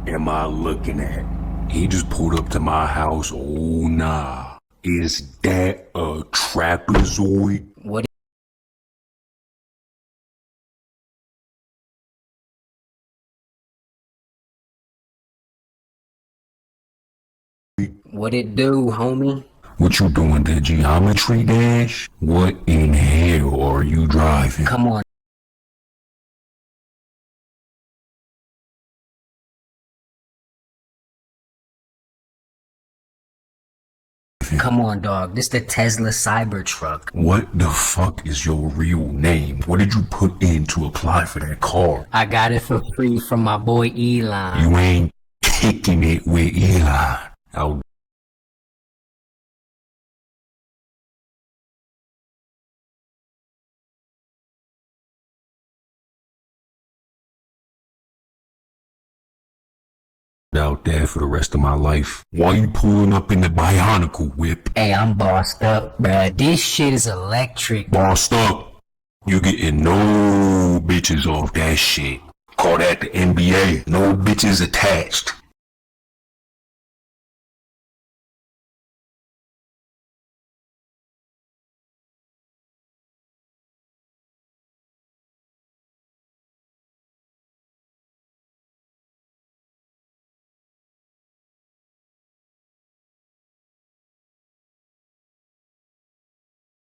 am I looking at? He just pulled up to my house. Oh, nah. Is that a trapezoid? What it do, homie? What you doing, the geometry dash? What in hell are you driving? Come on. Come on, dog. This the Tesla Cybertruck. What the fuck is your real name? What did you put in to apply for that car? I got it for free from my boy Elon. You ain't kicking it with Elon. I'll out there for the rest of my life. Why you pulling up in the Bionicle whip? Hey, I'm bossed up, bruh. This shit is electric. Bossed up. You getting no bitches off that shit. Call that the NBA. No bitches attached.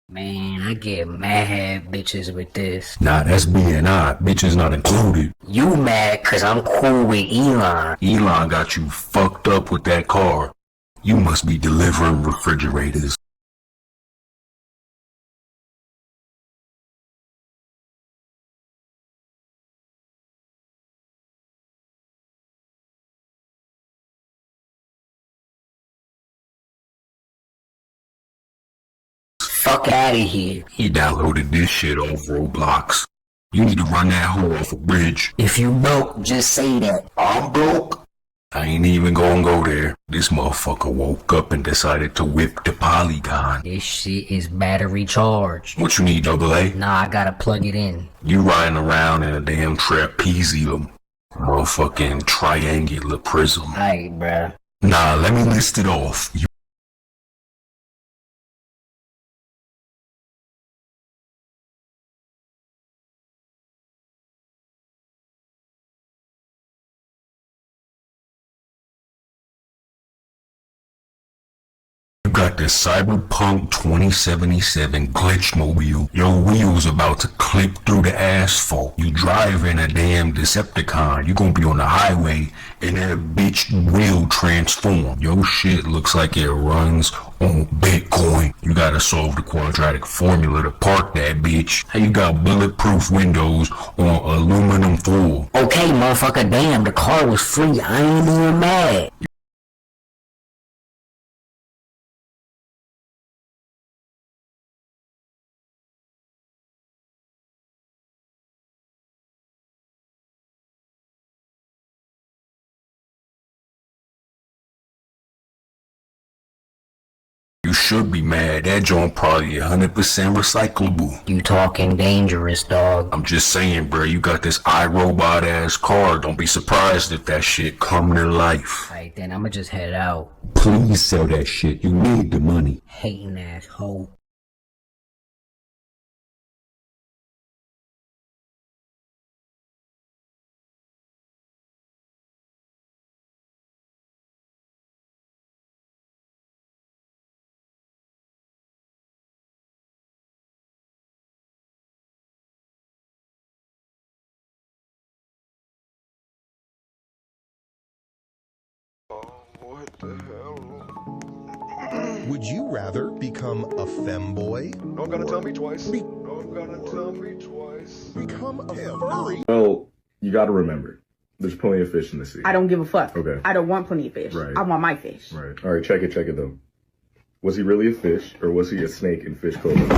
Man, I get mad bitches with this. Nah, that's B&I. Bitches not included. You mad cause I'm cool with Elon. Elon got you fucked up with that car. You must be delivering refrigerators. Fuck out of here. He downloaded this shit off Roblox. You need to run that hoe off a bridge. If you broke, just say that. I'm broke. I ain't even gonna go there. This motherfucker woke up and decided to whip the polygon. This shit is battery charged. What you need, AA? Nah, I gotta plug it in. You riding around in a damn trapezium. Motherfucking triangular prism. Aight, bruh. Nah, let me list it off. You got this Cyberpunk 2077 glitchmobile. Your wheels about to clip through the asphalt. You driving a damn Decepticon. You gonna be on the highway and that bitch will transform. Your shit looks like it runs on Bitcoin. You gotta solve the quadratic formula to park that bitch. How you got bulletproof windows on aluminum foil? Okay, motherfucker, damn, the car was free. I ain't even mad. You should be mad. That joint probably 100% recyclable. You talking dangerous, dog. I'm just saying, bro, you got this iRobot ass car. Don't be surprised if that shit come to life. Alright, then I'ma just head out. Please sell that shit. You need the money. Hating ass hoe. What the hell? Would you rather become a femboy? Don't gotta tell me twice. Don't gotta tell me twice. Become a furry? Well, you gotta remember, there's plenty of fish in the sea. I don't give a fuck. Okay. I don't want plenty of fish. Right. I want my fish. Right. All right, check it though. Was he really a fish, or was he a snake in fish clothing?